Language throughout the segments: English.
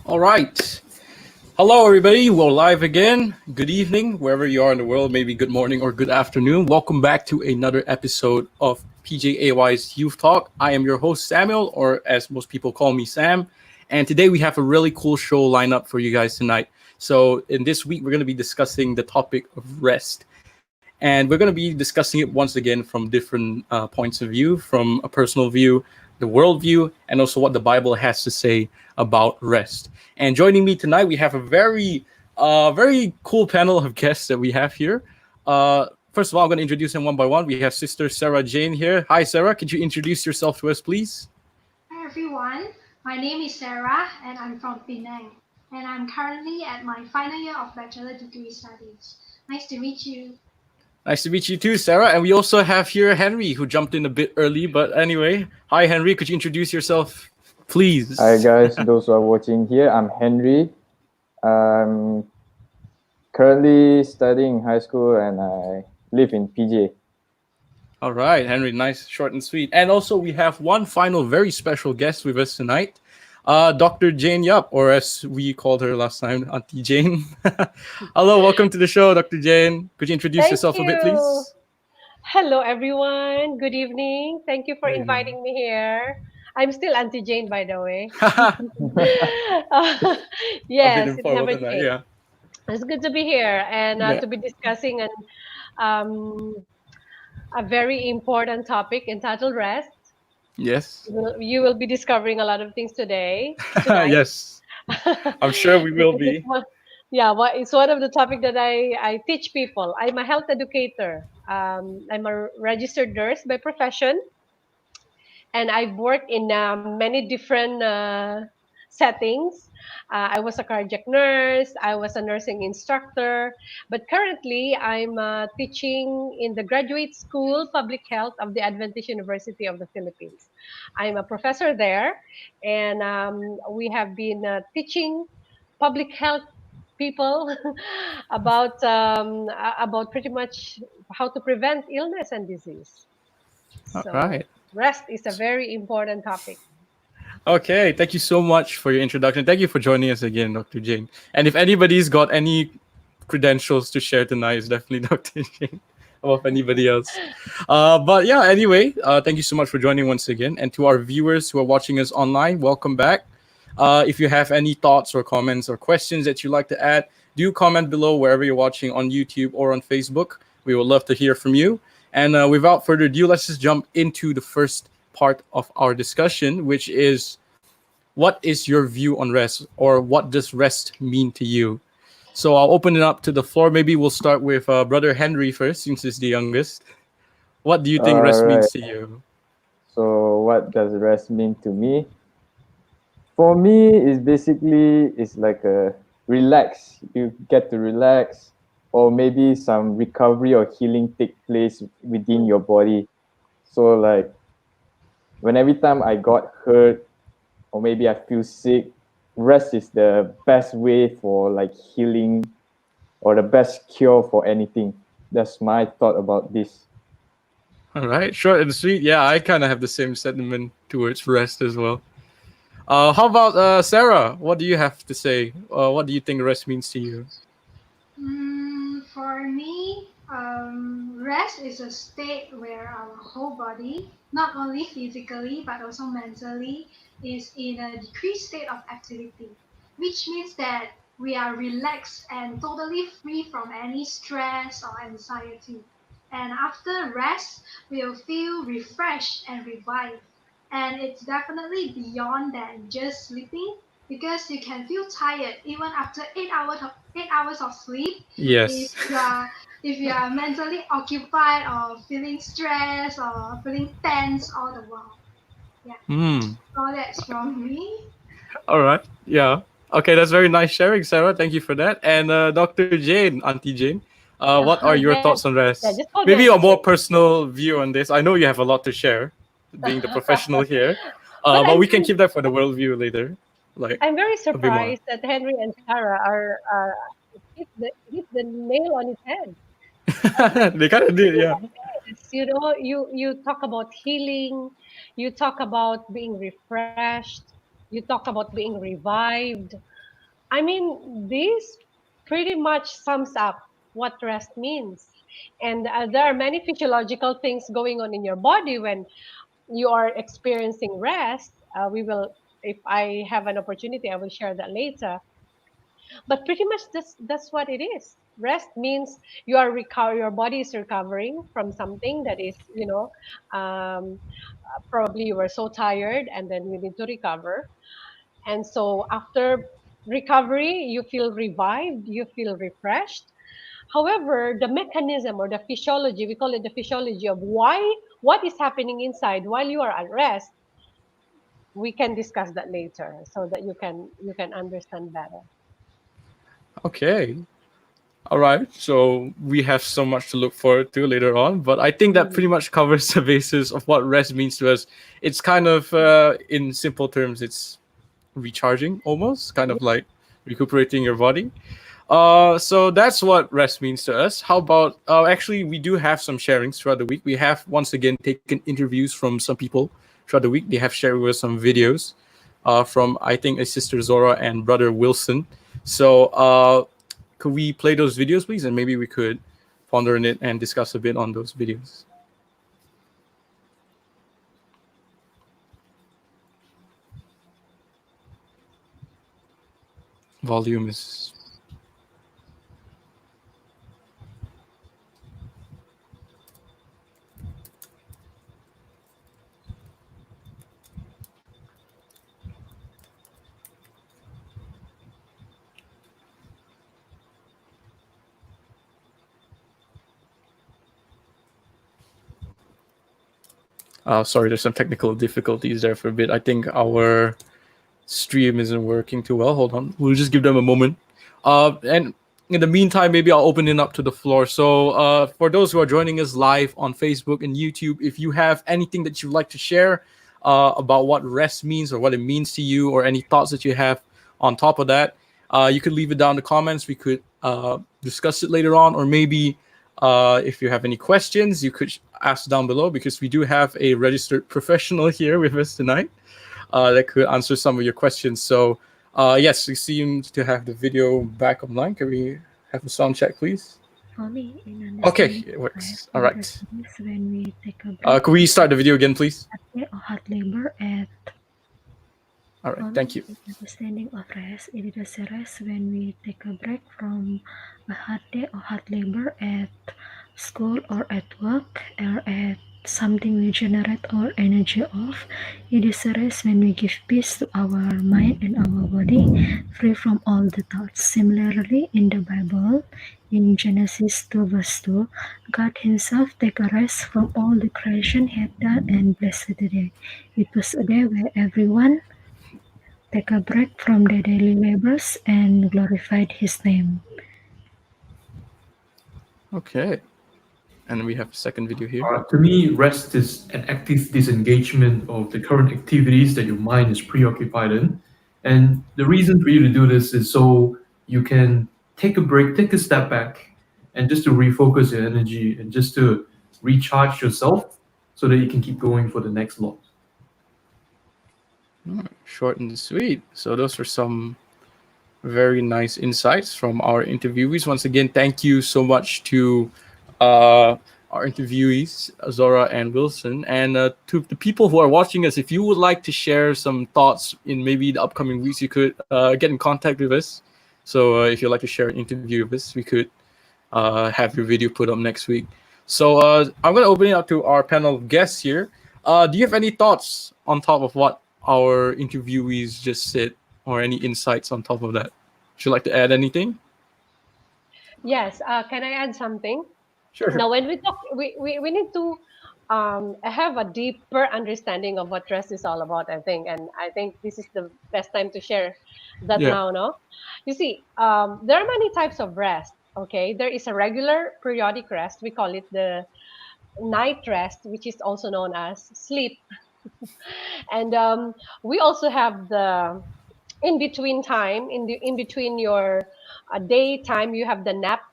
All right. Hello, everybody. We're live again. Good evening, wherever you are in the world. Maybe good morning or good afternoon. Welcome back to another episode of PJAY's Youth Talk. I am your host, Samuel, or as most people call me, Sam. And today we have a really cool show lined up for you guys tonight. So, in this week, we're going to be discussing the topic of rest. And we're going to be discussing it once again from different points of view, from a personal view, the worldview, and also what the Bible has to say about rest. And joining me tonight, we have a very cool panel of guests that we have here. First of all, I'm going to introduce them one by one. We have Sister Sarah Jane here. Hi, Sarah. Could you introduce yourself to us, please? Hi everyone, my name is Sarah and I'm from Penang and I'm currently at my final year of bachelor degree studies. Nice to meet you. Nice to meet you too, Sarah. And we also have here Henry, who jumped in a bit early. But anyway, hi, Henry. Could you introduce yourself, Hi please? guys, those who are watching here, I'm Henry. I'm currently studying high school and I live in PJ. All right, Henry, nice, short and sweet. And also, we have one final very special guest with us tonight, Dr. Jane Yap, or as we called her last time, Auntie Jane. Hello, welcome to the show, Dr. Jane. Could you introduce Thank yourself a bit, you. please? Hello, everyone. Good evening. Thank you for Good evening. inviting me here. I'm still Auntie Jane, by the way. A bit Yes, it informal never tonight, changed. yeah. It's good to be here and Yeah. to be discussing um, a very important topic entitled rest. Yes. You will be discovering a lot of things tonight. Yes. I'm sure we will Because it's be. one, yeah, it's one of the topic that I teach people. I'm a health educator. I'm a registered nurse by profession, and I've worked in many different settings. I was a cardiac nurse, I was a nursing instructor, but currently I'm teaching in the graduate school public health of the Adventist University of the Philippines. I'm a professor there, and we have been teaching public health people about pretty much how to prevent illness and disease. All So right. rest is a very important topic. Okay, thank you so much for your introduction. Thank you for joining us again, Dr. Jane. And if anybody's got any credentials to share tonight, it's definitely Dr. Jane above anybody else. But yeah, anyway, thank you so much for joining once again. And to our viewers who are watching us online, welcome back. If you have any thoughts or comments or questions that you'd like to add, do comment below wherever you're watching on YouTube or on Facebook. We would love to hear from you. And without further ado, let's just jump into the first part of our discussion, which is what is your view on rest, or what does rest mean to you? So I'll open it up to the floor. Maybe we'll start with Brother Henry first, since he's the youngest. What do you think rest Alright, means to you? so what does rest mean to me? For me, it's like a relax. You get to relax, or maybe some recovery or healing take place within your body. So like when every time I got hurt or maybe I feel sick, rest is the best way for like healing or the best cure for anything. That's my thought about this. All right, short and sweet. Yeah, I kind of have the same sentiment towards rest as well. How about Sarah? What do you have to say? What do you think rest means to you? For me, rest is a state where our whole body, not only physically but also mentally, is in a decreased state of activity, which means that we are relaxed and totally free from any stress or anxiety. And after rest, we'll feel refreshed and revived. And it's definitely beyond than just sleeping because you can feel tired even after 8 hours of sleep if Yes. you are if you are mentally occupied or feeling stressed or feeling tense all the while. Yeah. Hmm. So that's from me. All right. Yeah. Okay, that's very nice sharing, Sarah. Thank you for that. And Dr. Jane, Auntie Jane, what are your Yeah, thoughts on yeah. rest? Just call me Maybe Auntie a more Jane. personal view on this. I know you have a lot to share, being the professional here, But but we can keep that for the worldview later, like I'm very a bit more. surprised that Henry and Sarah are hit the nail on its head. They kind of did, yeah. You talk about healing, you talk about being refreshed, you talk about being revived. I mean, this pretty much sums up what rest means. And there are many physiological things going on in your body when you are experiencing rest. We will, if I have an opportunity, I will share that later. But pretty much that's what it is. Rest means your body is recovering from something that is, probably you were so tired and then you need to recover. And so after recovery, you feel revived, you feel refreshed. However, the mechanism or the physiology, we call it the physiology of what is happening inside while you are at rest, we can discuss that later so that you can understand better. Okay. All right. So we have so much to look forward to later on, but I think that pretty Mm. much covers the basis of what rest means to us. It's kind of, in simple terms, it's recharging almost, kind Yeah. of like recuperating your body. So that's what rest means to us. How about, actually, we do have some sharings throughout the week. We have once again taken interviews from some people throughout the week. They have shared with us some videos from, I think, a sister Zora and brother Wilson. So could we play those videos, please? And maybe we could ponder on it and discuss a bit on those videos. Volume is. Sorry, there's some technical difficulties there for a bit. I think our stream isn't working too well. Hold on. We'll just give them a moment. And in the meantime, maybe I'll open it up to the floor. So for those who are joining us live on Facebook and YouTube, if you have anything that you'd like to share about what rest means or what it means to you, or any thoughts that you have on top of that, you could leave it down in the comments. We could discuss it later on, or maybe if you have any questions, you could ask down below, because we do have a registered professional here with us tonight that could answer some of your questions. So, yes, we seem to have the video back online. Can we have a sound check, please? For me, in Okay, understanding it rest, works. All it right. means when we take a break Could we start the video again, please? after a hard labor at All right, for thank me, you. in understanding of rest, it is a rest when we take a break from a hard day or hard labor at school or at work or at something we generate our energy of. It is a rest when we give peace to our mind and our body, free from all the thoughts. Similarly, in the Bible, in Genesis 2 verse 2, God Himself take a rest from all the creation He had done and blessed the day. It was a day where everyone take a break from their daily labors and glorified His name. Okay. And we have a second video here. To me, rest is an active disengagement of the current activities that your mind is preoccupied in. And the reason for you to do this is so you can take a break, take a step back, and just to refocus your energy and just to recharge yourself so that you can keep going for the next lot. Short and sweet. So those are some very nice insights from our interviewees. Once again, thank you so much to our interviewees, Zora and Wilson. And to the people who are watching us, if you would like to share some thoughts in maybe the upcoming weeks, you could get in contact with us. So if you'd like to share an interview with us, we could have your video put up next week. So I'm going to open it up to our panel of guests here. Do you have any thoughts on top of what our interviewees just said, or any insights on top of that? Would you like to add anything? Yes. Can I add something? Sure. Now, when we talk, we need to have a deeper understanding of what rest is all about, I think. And I think this is the best time to share that Yeah. now, no? You see, there are many types of rest, okay? There is a regular periodic rest. We call it the night rest, which is also known as sleep. And we also have the in between time, in between your daytime, you have the nap,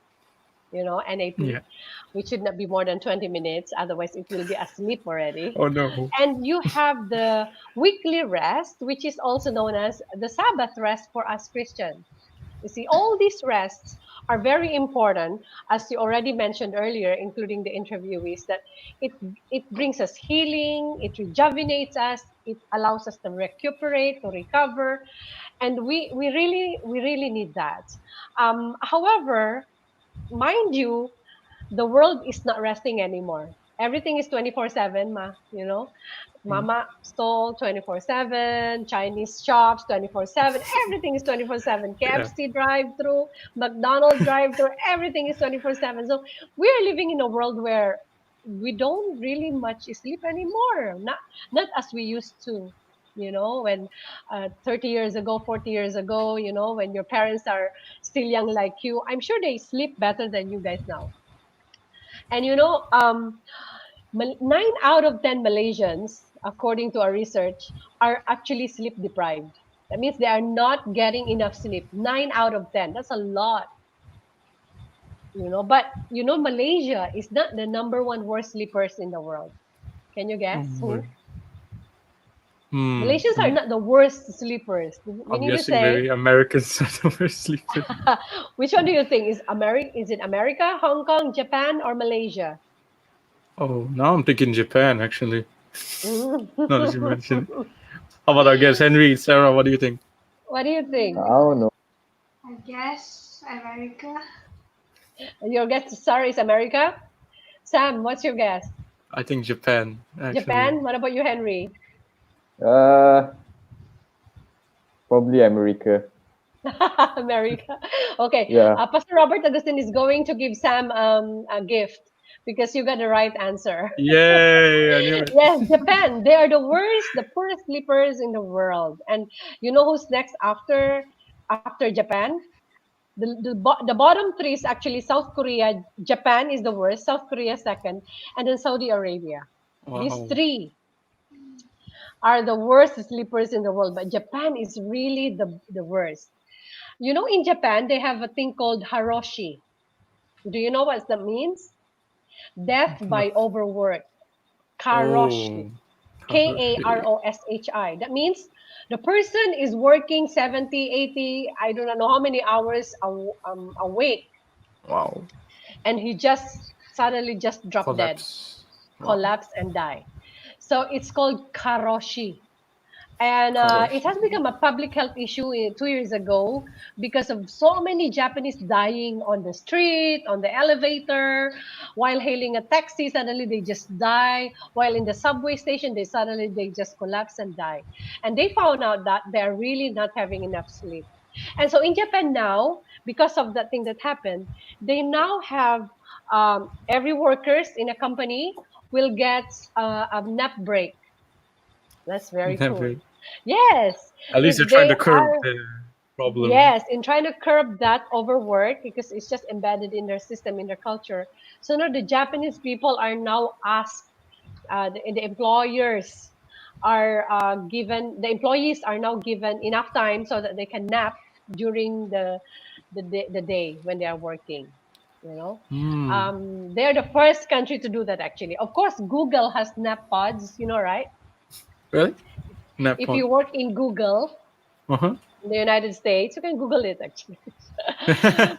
NAP, Yeah. which should not be more than 20 minutes, otherwise it will be asleep already. Oh no. And you have the weekly rest, which is also known as the Sabbath rest for us Christians. You see, all these rests are very important, as you already mentioned earlier, including the interviewees, that it it brings us healing, it rejuvenates us, it allows us to recuperate, to recover, and we really need that. However, mind you, the world is not resting anymore. Everything is 24/7, ma. Mm. Mama stall 24/7, Chinese shops 24/7, everything is 24/7. Yeah. KFC drive-through, McDonald's drive-through, everything is 24/7. So we are living in a world where we don't really much sleep anymore. Not as we used to. When 30 years ago, 40 years ago, when your parents are still young like you, I'm sure they sleep better than you guys now. And 9 out of 10 Malaysians, according to our research, are actually sleep deprived. That means they are not getting enough sleep. 9 out of 10. That's a lot. But Malaysia is not the number one worst sleepers in the world. Can you Oh, guess boy. who? Hmm. Malaysians are not the worst sleepers. I'm Meaning to guessing say, maybe Americans are the worst sleepers. which one do you think is America? Is it America, Hong Kong, Japan, or Malaysia? Oh, now I'm thinking Japan actually. Now that you What mention it. How about our guest Henry, Sarah? What do you think? do you think? I don't know. I guess America. Your guess, Sarah, is America. Sam, what's your guess? I think Japan actually. Japan. What about you, Henry? Uh, Probably America. America. Okay. Yeah. Pastor Robert Augustine is going to give Sam a gift because you got the right answer. Yay! I knew it. Yes, Japan. They are the worst, the poorest sleepers in the world. And you know who's next after Japan? The bottom three is actually South Korea. Japan is the worst. South Korea second, and then Saudi Arabia. These Wow. three are the worst sleepers in the world, but Japan is really the worst. In Japan, they have a thing called haroshi. Do you know what that means? Death No. by overwork. Oh. Karoshi. Karoshi. That means the person is working 70, 80, I do not know how many hours a week, Wow. and he just suddenly just drop dead, Collapse. Wow. collapse, and die. So it's called karoshi. And it has Karashi. become a public health issue 2 years ago because of so many Japanese dying on the street, on the elevator, while hailing a taxi. Suddenly they just die. While in the subway station, they just collapse and die. And they found out that they're really not having enough sleep. And so in Japan now, because of that thing that happened, they now have every workers in a company will get a nap break. That's very cool. Never. Yes, At least if they're trying they to curb are, the problem. yes, in trying to curb that overwork because it's just embedded in their system, in their culture. So now the Japanese people are now asked, the employers are the employees are now given enough time so that they can nap during the day when they are working. You know, Hmm. they're the first country to do that actually. Of course, Google has nap pods, right? Really? Nap If pod. you work in Google Uh in the United States, you can Google it actually. huh.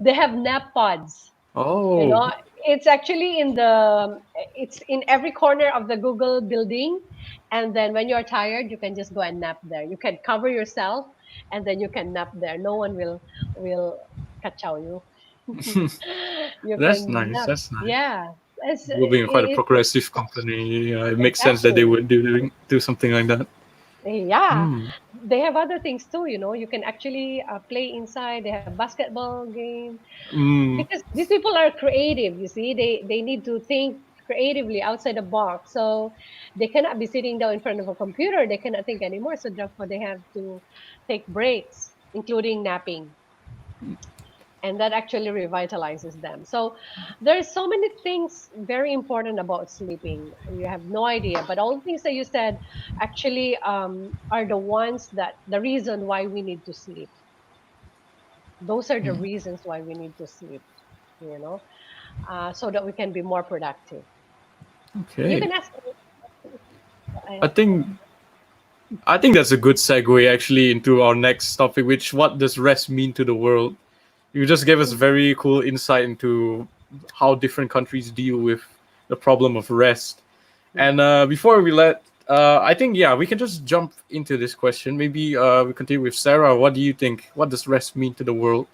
They have nap pods. You Oh. know, it's actually it's in every corner of the Google building. And then when you're tired, you can just go and nap there. You can cover yourself and then you can nap there. No one will catch you. You That's can nice. nap. That's nice. Yeah. Google being quite a It's progressive company, it makes sense that they exactly. would do something like that. Yeah, Hmm. they have other things too. You can actually play inside. They have basketball game Hmm. because these people are creative. You see, they need to think creatively outside the box. So they cannot be sitting down in front of a computer. They cannot think anymore. So therefore, they have to take breaks, including napping, and that actually revitalizes them. So there's so many things very important about sleeping. You have no idea, but all the things that you said actually are the ones that the reason why we need to sleep. Those are the Hmm. reasons why we need to sleep. So that we can be more productive. You Okay. can ask. I think I think that's a good segue actually into our next topic, which what does rest mean to the world? You just gave us very cool insight into how different countries deal with the problem of rest. And before we I think yeah, we can just jump into this question. Maybe we continue with Sarah. What do you think? What does rest mean to the world?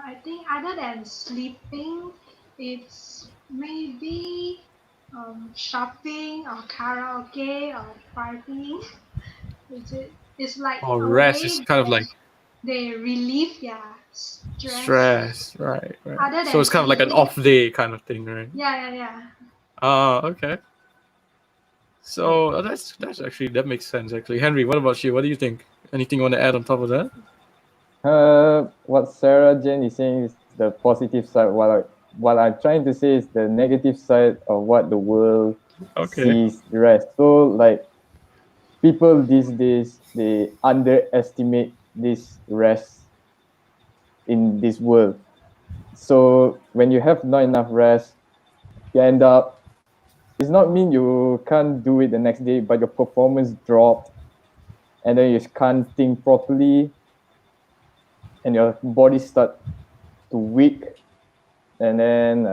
I think other than sleeping, it's maybe shopping or karaoke or partying. It's like Oh, a rest is way kind of that like they relieve their stress. stress, right? Right. Other So than it's kind of like an sleeping, off day kind of thing, right? yeah. Okay. So that's actually that makes sense actually. Henry, what about you? What do you think? Anything you want to add on top of that? What Sarah Jane is saying is the positive side. What I'm trying to say is the negative side of what the world Okay. sees rest. So like people these days they underestimate this rest in this world. So when you have not enough rest, you end up. It's not mean you can't do it the next day, but your performance dropped, and then you can't think properly, and your body start to weak, and then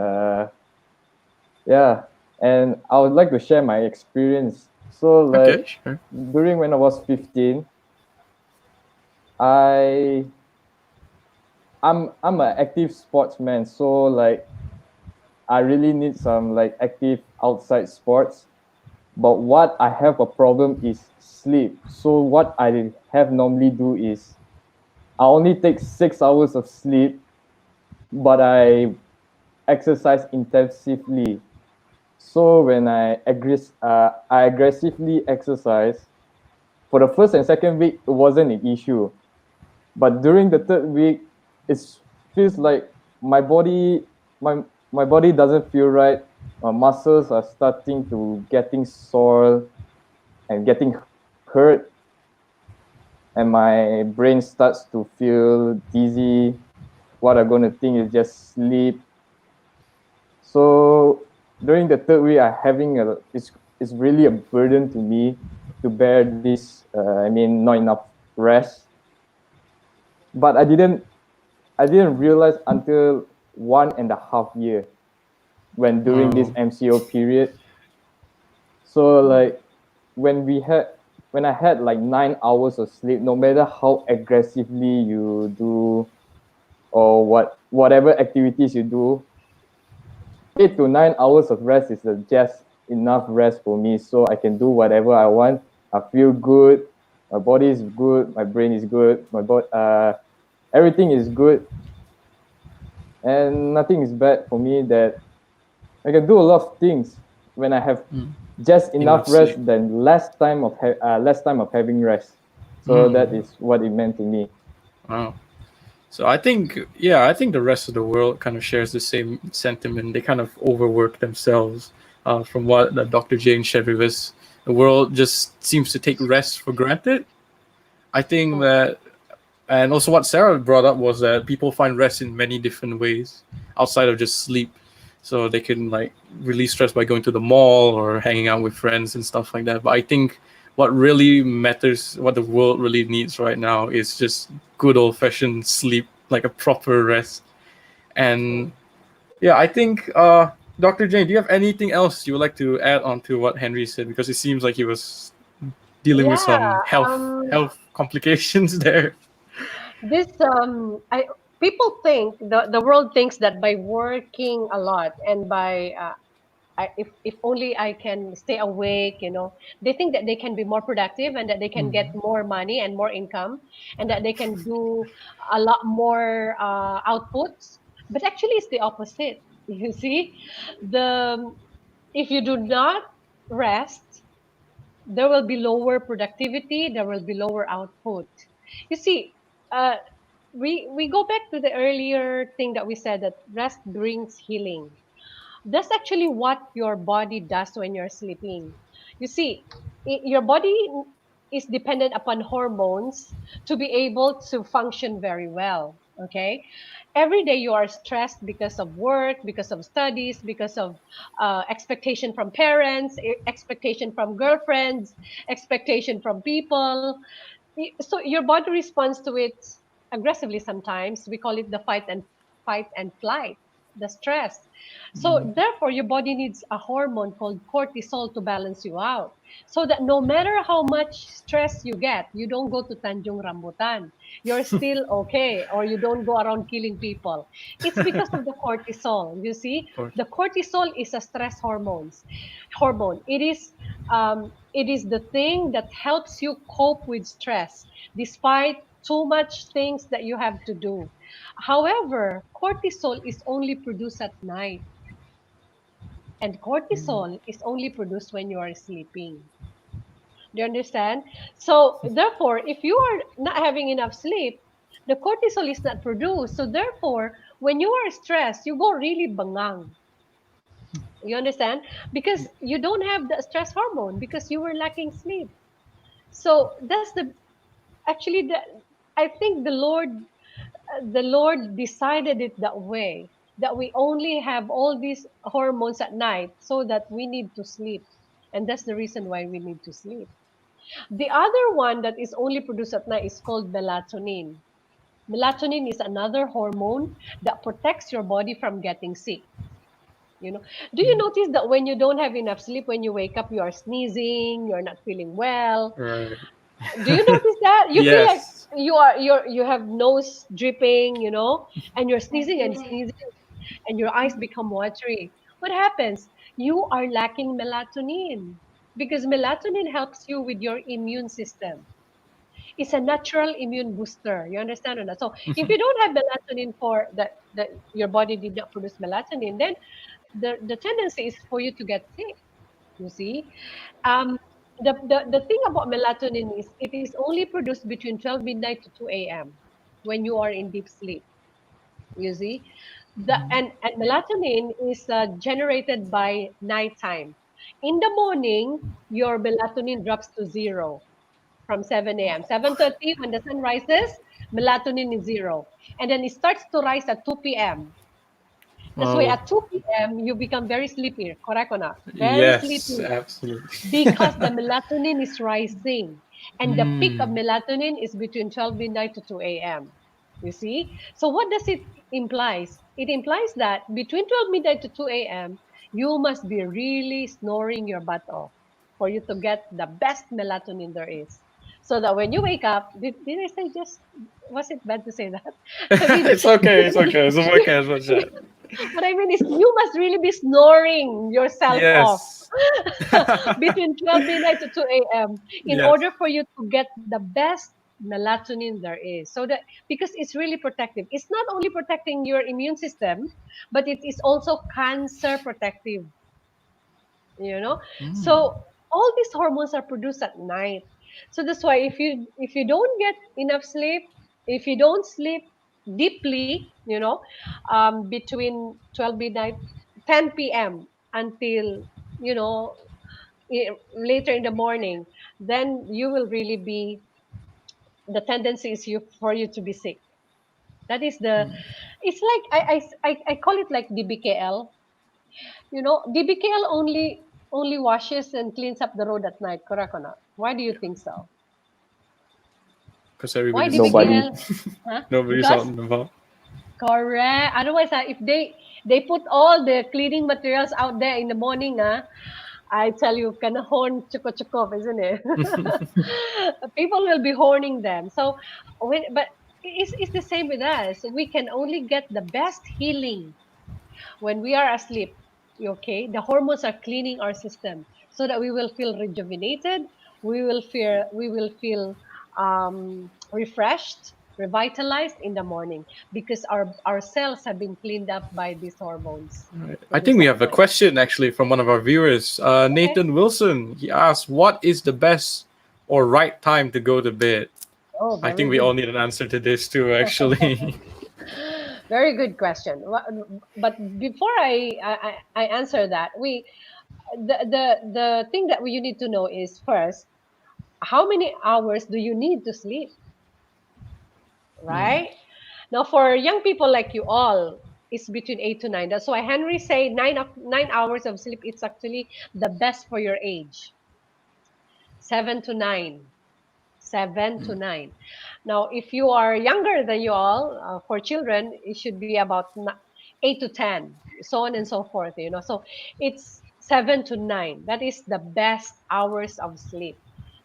yeah. And I would like to share my experience. So Okay, like sure. during when I was 15, I I'm an active sportsman, so like I really need some like active outside sports. But what I have a problem is sleep. So what I have normally do is I only take 6 hours of sleep, but I exercise intensively. So when I aggressively exercise for the first and second week, it wasn't an issue. But during the third week, it feels like my body, my my body doesn't feel right. My muscles are starting to getting sore and getting hurt, and my brain starts to feel dizzy. What I'm gonna think is just sleep. So during the third week, I having a it's really a burden to me to bear this. I mean, not enough rest. But I didn't realize until 1.5 year when during this Oh, MCO period. So like when we had when I had like 9 hours of sleep, no matter how aggressively you do or whatever activities you do, 8 to 9 hours of rest is just enough rest for me, so I can do whatever I want. I feel good, my body is good, my brain is good, everything is good, and nothing is bad for me. That I can do a lot of things when I have mm. just enough Enough rest sleep. than less time of having rest. So that Mm. is what it meant to me. Wow. So I think, yeah, I think the rest of the world kind of shares the same sentiment. They kind of overwork themselves. From what Dr. Jane shared with us, the world just seems to take rest for granted. I think that, and also what Sarah brought up was that people find rest in many different ways outside of just sleep. So they can like release stress by going to the mall or hanging out with friends and stuff like that. But I think what really matters, what the world really needs right now, is just good old fashioned sleep, like a proper rest. And yeah, I think Dr. Jane, do you have anything else you would like to add on to what Henry said? Because it seems like he was dealing with Yeah, some health complications there. this I people think the world thinks that by working a lot and by if only I can stay awake, they think that they can be more productive and that they can get more money and more income and that they can do a lot more outputs. But actually, it's the opposite. You see, the if you do not rest, there will be lower productivity, there will be lower output. You see, uh, we go back to the earlier thing that we said that rest brings healing. That's actually what your body does when you're sleeping. You see, your body is dependent upon hormones to be able to function very well. Okay, every day you are stressed because of work, because of studies, because of expectation from parents, expectation from girlfriends, expectation from people. So your body responds to it aggressively. Sometimes we call it the fight and flight, the stress. So therefore your body needs a hormone called cortisol to balance you out, so that no matter how much stress you get, you don't go to Tanjung Rambutan, you're still okay, or you don't go around killing people. It's because of the cortisol. You see, Of course. the cortisol is a stress hormone. It is the thing that helps you cope with stress despite too much things that you have to do. However, cortisol is only produced at night, and cortisol is only produced when you are sleeping. Do you understand? So therefore, if you are not having enough sleep, the cortisol is not produced. So therefore, when you are stressed, you go really bangang. You understand? Because you don't have the stress hormone because you were lacking sleep. So that's the actually the I think the Lord decided it that way, that we only have all these hormones at night so that we need to sleep. And that's the reason why we need to sleep. The other one that is only produced at night is called melatonin. Melatonin is another hormone that protects your body from getting sick. You know, do you notice that when you don't have enough sleep, when you wake up, you are sneezing, you're not feeling well? Right. Do you notice that? You feel like Yes. you have nose dripping, and you're I sneezing feel and it. sneezing, and your eyes become watery. What happens? You are lacking melatonin, because melatonin helps you with your immune system. It's a natural immune booster. You understand or not? So if you don't have melatonin, for that your body did not produce melatonin, then the tendency is for you to get sick. You see, um, the thing about melatonin is it is only produced between 12 midnight to 2 a.m. when you are in deep sleep. You see, and melatonin is generated by nighttime. In the morning, your melatonin drops to zero from 7 a.m. 7:30 when the sun rises, melatonin is zero, and then it starts to rise at 2 p.m. That's why Oh, at 2 p.m. you become very sleepy, correct or not? Very yes, sleepy absolutely. because the melatonin is rising, and the peak of Mm. melatonin is between 12 midnight to 2 a.m. You see? So what does it implies? It implies that between 12 midnight to 2 a.m. you must be really snoring your butt off for you to get the best melatonin there is. So that when you wake up, did I say just, was it bad to say that? I mean, It's okay. It's okay. It's okay as much that. what I mean is you must really be snoring yourself off Yes. between 12 midnight to 2 a.m. in Yes. order for you to get the best melatonin there is. So that because it's really protective. It's not only protecting your immune system, but it is also cancer protective, you know. Mm. So all these hormones are produced at night. So that's why if you don't get enough sleep, if you don't sleep deeply, between 12 midnight 10 p.m. until you know later in the morning, then you will really be, the tendency is for you to be sick. That is the, it's like I call it like DBKL. DBKL only washes and cleans up the road at night, correct or not? Why do you think so? Because Why everybody's Nobody. asleep. DBKL? Huh? Nobody's out Because and about. correct. Otherwise, if they put all the cleaning materials out there in the morning, I tell you, can horn chuko chuko, isn't it? People will be horning them. So, but it's the same with us. We can only get the best healing when we are asleep. Okay, the hormones are cleaning our system so that we will feel rejuvenated. We will feel refreshed, revitalized in the morning because our cells have been cleaned up by these hormones Right. I think produced we at have a night. question actually from one of our viewers, Okay. Nathan Wilson. He asked, "What is the best or right time to go to bed?" Oh, I very think we all good. need an answer to this too, actually. Very good question. But before I answer that, the thing that you need to know is first, how many hours do you need to sleep, Mm. right? Now, for young people like you all, it's between 8 to 9. That's why Henry say 9 hours of sleep. It's actually the best for your age. 7 to 9. 7 to 9. Now, if you are younger than you all, for children, it should be about 8 to 10, so on and so forth. So it's 7 to 9. That is the best hours of sleep,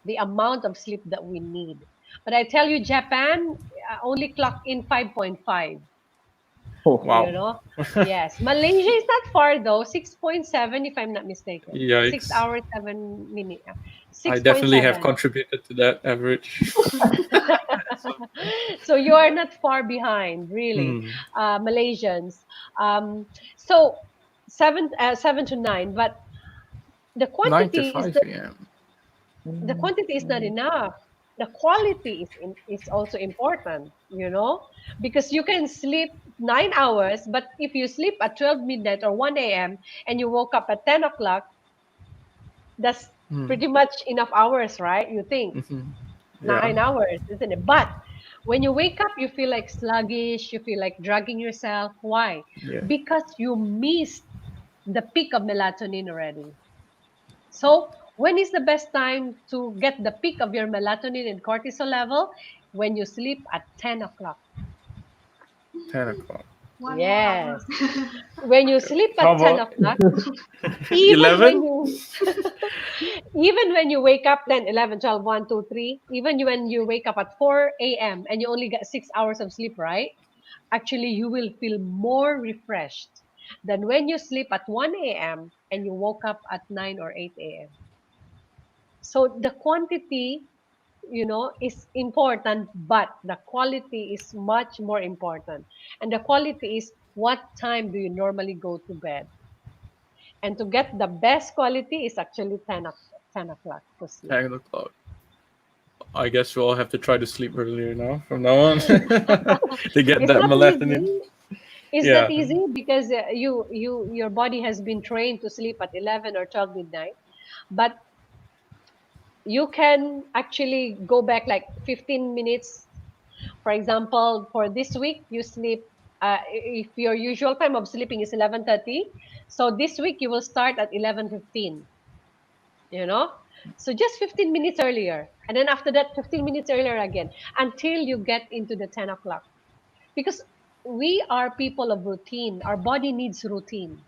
the amount of sleep that we need. But I tell you, Japan only clock in 5.5. Oh, Wow. You know, yes. Malaysia is not far though, 6.7 if I'm not mistaken. Six Yikes. hours 7 minutes, I six point definitely have seven. contributed to that average. So you are not far behind, really, Hmm. Malaysians. So 7 to 9, but the 9 to quantity is 5 a.m. the quantity is not enough. The quality is also important, because you can sleep 9 hours, but if you sleep at 12 midnight or 1 a.m. and you woke up at 10 o'clock, that's Hmm. pretty much enough hours, right? You think Hmm. Yeah. 9 hours, isn't it? But when you wake up, you feel like sluggish, you feel like dragging yourself. Why? Yeah. Because you missed the peak of melatonin already. So, when is the best time to get the peak of your melatonin and cortisol level? When you sleep at 10 o'clock. 10 o'clock. One more hour. Yes. When you sleep How at 10 about o'clock, even when 11? you even when you wake up 10, 11, 12, 1, 2, 3, even when you wake up at 4 a.m. and you only get 6 hours of sleep, right? Actually, you will feel more refreshed than when you sleep at 1 a.m. and you woke up at 9 or 8 a.m. So the quantity, is important, but the quality is much more important. And the quality is, what time do you normally go to bed? And to get the best quality is actually 10 o'clock to sleep. 10 o'clock. I guess we'll all have to try to sleep earlier now, from now on, to get It's that not melatonin. easy. It's not Yeah. easy because your body has been trained to sleep at 11 or 12 midnight, but you can actually go back like 15 minutes. For example, for this week, you sleep. If your usual time of sleeping is 11:30, so this week you will start at 11:15. You know, so just 15 minutes earlier, and then after that, 15 minutes earlier again, until you get into the 10 o'clock. Because we are people of routine. Our body needs routine.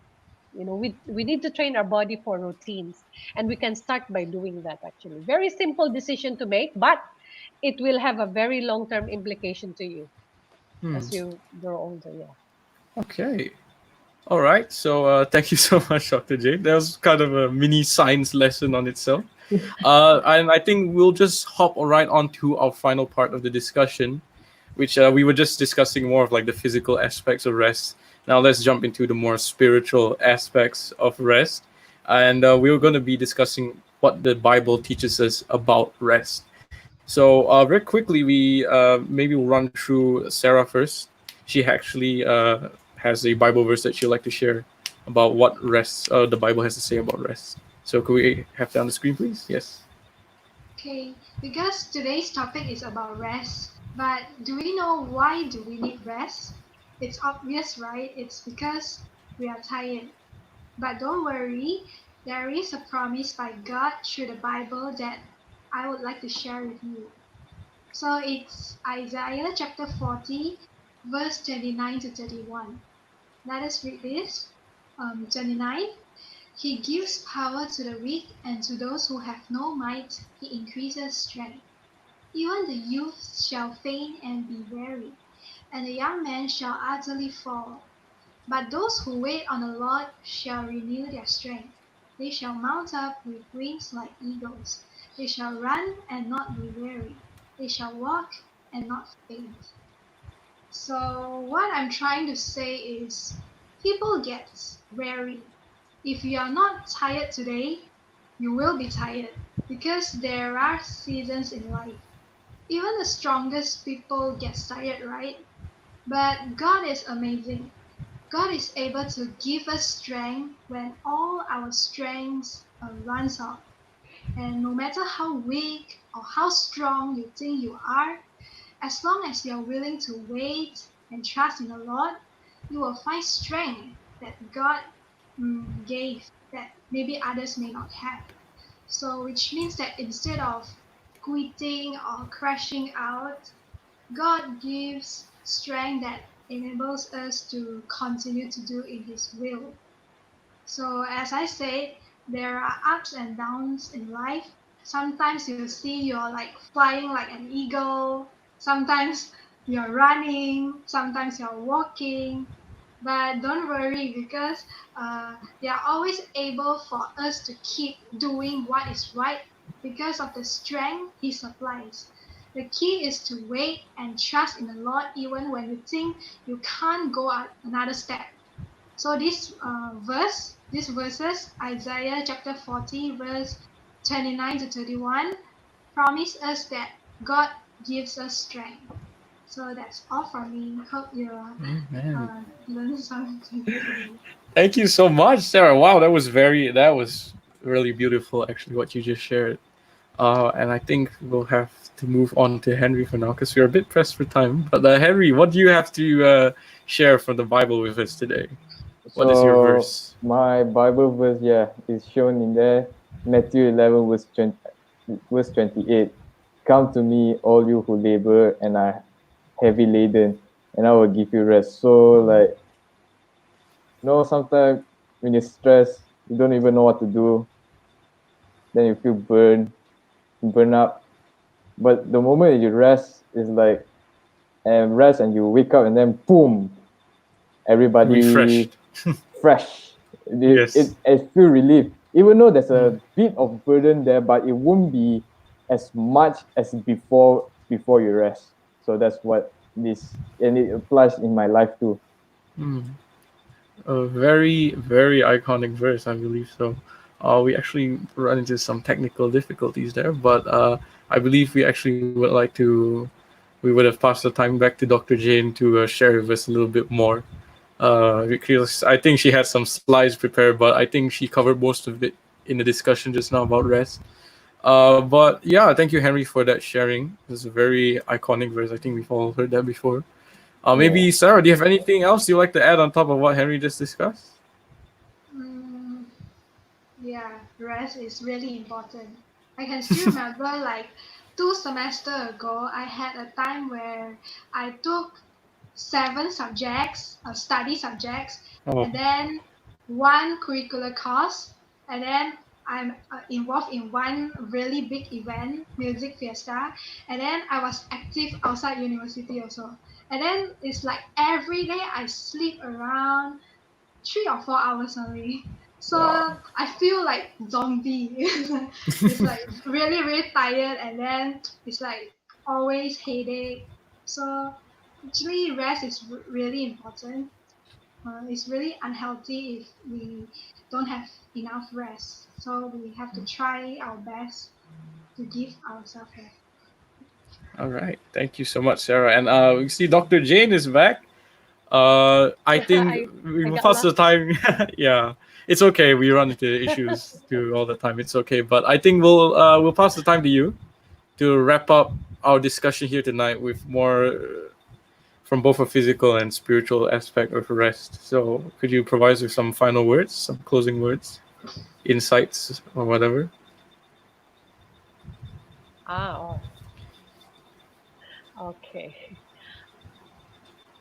We need to train our body for routines, and we can start by doing that. Actually, very simple decision to make, but it will have a very long term implication to you Hmm. as you grow older. Yeah. Okay. All right. So thank you so much, Dr. J. That was kind of a mini science lesson on itself. And I think we'll just hop right on to our final part of the discussion, which we were just discussing more of like the physical aspects of rest. Now let's jump into the more spiritual aspects of rest. And we're going to be discussing what the Bible teaches us about rest. So very quickly, we maybe we'll run through Sarah first. She actually has a Bible verse that she'd like to share about what rest the Bible has to say about rest. So could we have that on the screen, please? Yes. Okay, because today's topic is about rest, but do we know why do we need rest? It's obvious, right? It's because we are tired. But don't worry, there is a promise by God through the Bible that I would like to share with you. So it's Isaiah chapter 40, verse 29 to 31. Let us read this. 29. He gives power to the weak, and to those who have no might, he increases strength. Even the youth shall faint and be weary, and the young men shall utterly fall. But those who wait on the Lord shall renew their strength. They shall mount up with wings like eagles. They shall run and not be weary. They shall walk and not faint. So, what I'm trying to say is people get weary. If you are not tired today, you will be tired because there are seasons in life. Even the strongest people get tired, right? But God is amazing. God is able to give us strength when all our strength runs out. And no matter how weak or how strong you think you are, as long as you're willing to wait and trust in the Lord, you will find strength that God gave that maybe others may not have. So, which means that instead of quitting or crashing out, God gives strength that enables us to continue to do in His will. So, as I said, there are ups and downs in life. Sometimes you see you're like flying like an eagle, sometimes you're running, sometimes you're walking. But don't worry because they are always able for us to keep doing what is right because of the strength He supplies. The key is to wait and trust in the Lord even when you think you can't go another step. So these verses, Isaiah chapter 40, verse 29 to 31, promise us that God gives us strength. So that's all from me. Hope you Amen. learn something today. Thank you so much, Sarah. Wow, that was really beautiful actually what you just shared. And I think we'll have to move on to Henry for now because we're a bit pressed for time. But Henry, what do you have to share from the Bible with us today? What is your So verse? my Bible verse, yeah, is shown in there, Matthew 11, verse 28. Come to me, all you who labor and are heavy laden, and I will give you rest. So, like, sometimes when you're stressed, you don't even know what to do, then you feel burn up. But the moment you rest is like, and rest and you wake up, and then boom, everybody Refreshed. fresh. Yes. It feel relief. Even though there's Mm. a bit of burden there, but it won't be as much as before you rest. So that's what this, and it applies in my life too. Mm. A very, very iconic verse, I believe so. We actually run into some technical difficulties there, but I believe we actually would like to. We would have passed the time back to Dr. Jane to share with us a little bit more. Because I think she had some slides prepared, but I think she covered most of it in the discussion just now about rest. But yeah, thank you, Henry, for that sharing. It's a very iconic verse. I think we've all heard that before. Yeah. Maybe Sarah, do you have anything else you'd like to add on top of what Henry just discussed? Mm, yeah, rest is really important. I can still remember like 2 semesters ago, I had a time where I took 7 subjects, study subjects, Oh, and then one curricular course, and then I'm involved in one really big event, music fiesta, and then I was active outside university also. And then it's like every day I sleep around 3 or 4 hours only. So wow. I feel like zombie. It's like really really tired, and then it's like always headache. So actually, rest is really important. It's really unhealthy if we don't have enough rest. So we have to try our best to give ourselves rest. All right. Thank you so much, Sarah. And we see Dr. Jane is back. I Yeah, think we I will got pass the lost. time. Yeah, it's okay. We run into issues too all the time. It's okay. But I think we'll pass the time to you to wrap up our discussion here tonight with more from both a physical and spiritual aspect of rest. So could you provide us with some final words, some closing words, insights, or whatever? Oh, okay.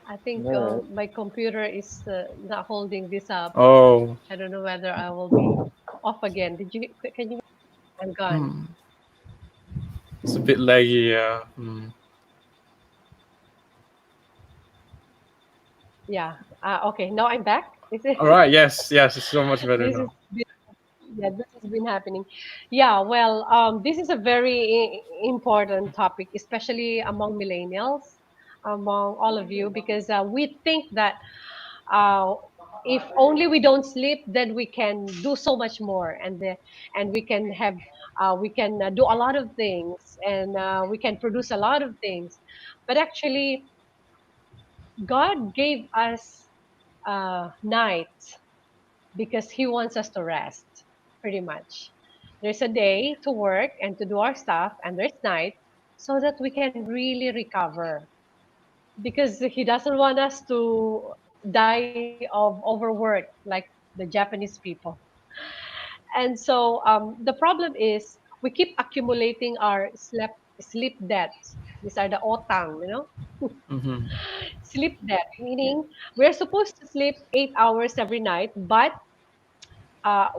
I think All right. my computer is not holding this up. Oh, I don't know whether I will be off again. Can you? I'm gone. hmm, it's a bit laggy. Yeah. Hmm. Yeah. Okay. Now I'm back. Is it? All right. Yes. Yes. It's so much better This is now. yeah. This has been happening. Yeah. Well, this is a very important topic, especially among millennials, among all of you, because we think that uh, if only we don't sleep, then we can do so much more, and we can do a lot of things, and we can produce a lot of things. But actually, God gave us night because He wants us to rest. Pretty much, there's a day to work and to do our stuff, and there's night so that we can really recover. because he doesn't want us to die of overwork like the Japanese people. And so the problem is we keep accumulating our sleep debts. These are the otang, Mm-hmm. sleep debt, meaning we're supposed to sleep 8 hours every night, but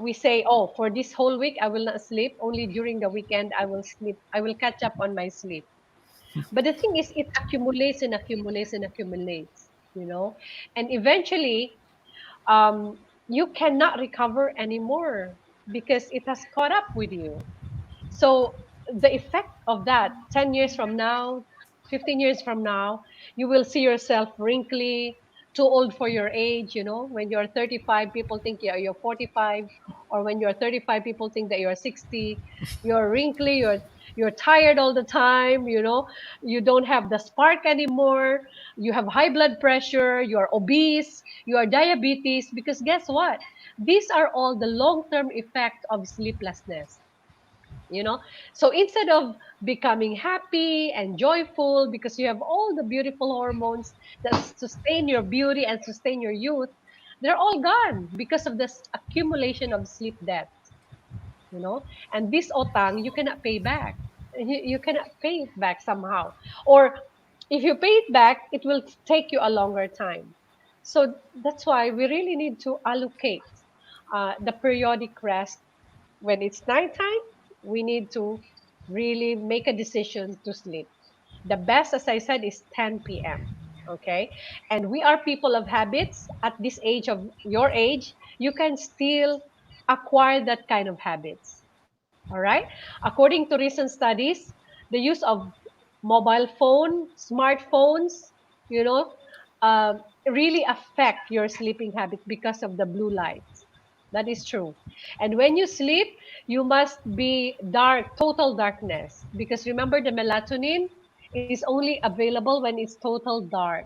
we say, oh, for this whole week, I will not sleep. Only during the weekend, I will sleep. I will catch up on my sleep. But the thing is, it accumulates and accumulates and accumulates, and eventually, you cannot recover anymore because it has caught up with you. So the effect of that 10 years from now, 15 years from now, you will see yourself wrinkly, too old for your age. When you're 35, people think you're 45, or when you're 35, people think that you're 60. You're wrinkly, you're tired all the time, you don't have the spark anymore. You have high blood pressure, you're obese, you are diabetes, because guess what? These are all the long-term effect of sleeplessness you know so instead of becoming happy and joyful because you have all the beautiful hormones that sustain your beauty and sustain your youth, they're all gone because of this accumulation of sleep debt. you know and this otang you cannot pay back. You cannot pay it back somehow, or if you pay it back, it will take you a longer time. So that's why we really need to allocate the periodic rest. When it's nighttime, we need to really make a decision to sleep. The best, as I said, is 10 p.m. Okay. And we are people of habits. At this age of your age, you can still acquire that kind of habits. All right. According to recent studies, the use of mobile phone, smartphones, you know, really affect your sleeping habit because of the blue lights. That is true. And when you sleep, you must be dark, total darkness. Because remember, the melatonin is only available when it's total dark.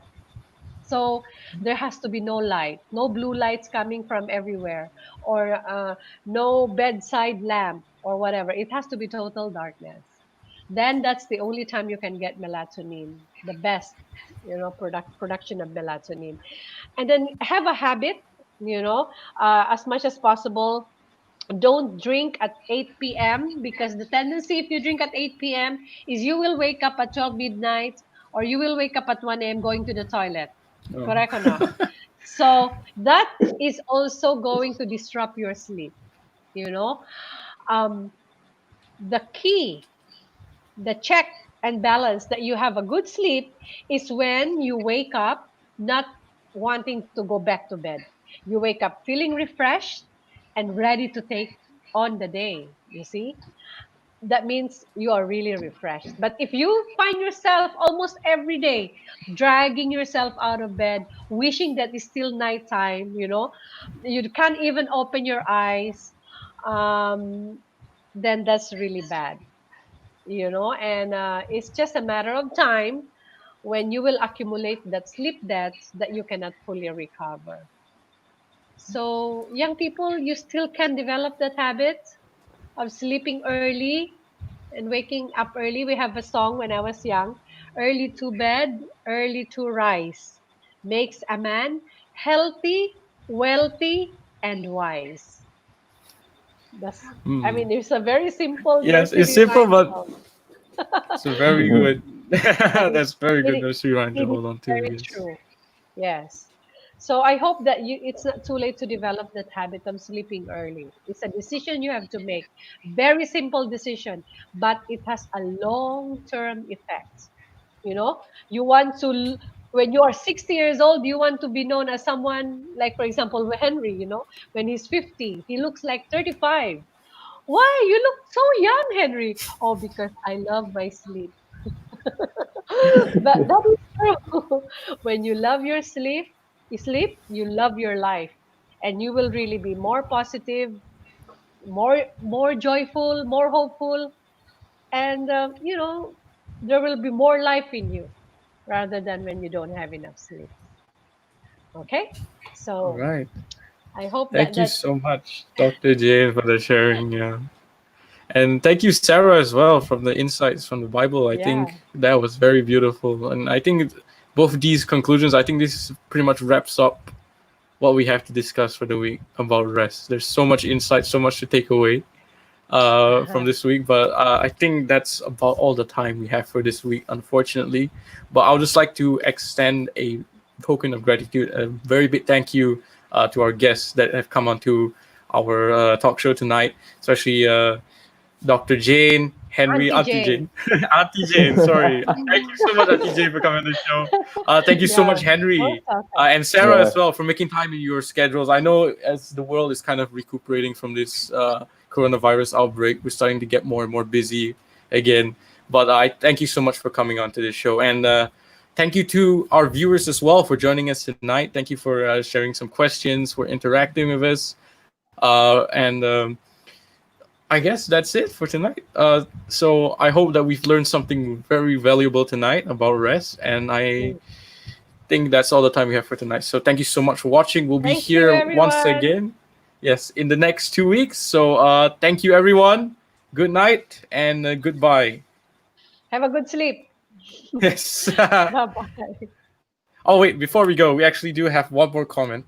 So there has to be no light, no blue lights coming from everywhere, or no bedside lamp or whatever. It has to be total darkness. Then that's the only time you can get melatonin, the best, production of melatonin. And then have a habit, as much as possible. Don't drink at 8 p.m. because the tendency if you drink at 8 p.m. is you will wake up at 12 midnight, or you will wake up at 1 a.m. going to the toilet. Oh. Correct or not? So that is also going to disrupt your sleep. You know, um, the key, the check and balance that you have a good sleep is when you wake up not wanting to go back to bed. You wake up feeling refreshed and ready to take on the day. You see? That means you are really refreshed. But if you find yourself almost every day dragging yourself out of bed, wishing that it's still nighttime, you can't even open your eyes, um, then that's really bad, and it's just a matter of time when you will accumulate that sleep debts that you cannot fully recover. So, young people, you still can develop that habit of sleeping early and waking up early. We have a song when I was young: early to bed, early to rise, makes a man healthy, wealthy, and wise. I Hmm. mean, it's a very simple Yes, it's nursery simple, rhyme but song. it's a very Mhm. good. But That's very good it, nursery rhyme to it is hold on to. very Yes. true. Yes. So I hope that it's not too late to develop that habit of sleeping early. It's a decision you have to make. Very simple decision, but it has a long-term effect. You want to, when you are 60 years old, you want to be known as someone like, for example, Henry, when he's 50, he looks like 35. Why? You look so young, Henry. Oh, because I love my sleep. But that is true. When you love your sleep, you love your life, and you will really be more positive, more joyful, more hopeful, and there will be more life in you rather than when you don't have enough sleep. Okay, All so right. I hope that Thank you that so much, Dr. Jane, for the sharing. Yeah. And thank you, Sarah, as well, from the insights from the Bible. I yeah, think that was very beautiful. And I think both these conclusions, I think this pretty much wraps up what we have to discuss for the week about rest. There's so much insight, so much to take away from this week, but I think that's about all the time we have for this week, unfortunately. But I would just like to extend a token of gratitude, a very big thank you to our guests that have come onto our talk show tonight, especially Dr. Jane, Henry, Auntie Jane, Auntie Jane. Sorry, thank you so much, Auntie Jane, for coming on the show. Thank you so much, Henry, and Sarah Yeah. as well, for making time in your schedules. I know as the world is kind of recuperating from this coronavirus outbreak, we're starting to get more and more busy again. But I thank you so much for coming on to this show, and thank you to our viewers as well for joining us tonight. Thank you for sharing some questions, for interacting with us, and I guess that's it for tonight. So I hope that we've learned something very valuable tonight about rest, and I think that's all the time we have for tonight. So thank you so much for watching. We'll be Thank you, here once everyone. again, yes, in the next 2 weeks. So thank you, everyone. Good night and goodbye. Have a good sleep. Yes. Bye-bye. Oh wait, before we go, we actually do have one more comment.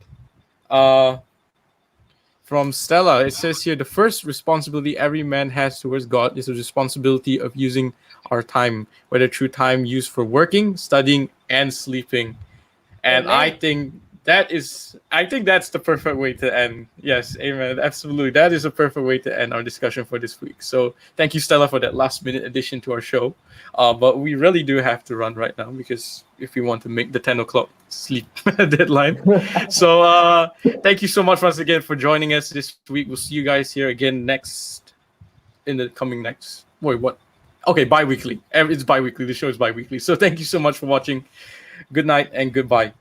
From Stella, it says here, the first responsibility every man has towards God is the responsibility of using our time, whether through time used for working, studying, and sleeping. And Amen. I think that's the perfect way to end. Yes, amen. Absolutely. That is a perfect way to end our discussion for this week. So thank you, Stella, for that last minute addition to our show. But we really do have to run right now, because if we want to make the 10 o'clock sleep deadline. So thank you so much once again for joining us this week. We'll see you guys here again in the coming next. Wait, what? Okay, bi-weekly. It's bi-weekly. The show is bi-weekly. So thank you so much for watching. Good night and goodbye.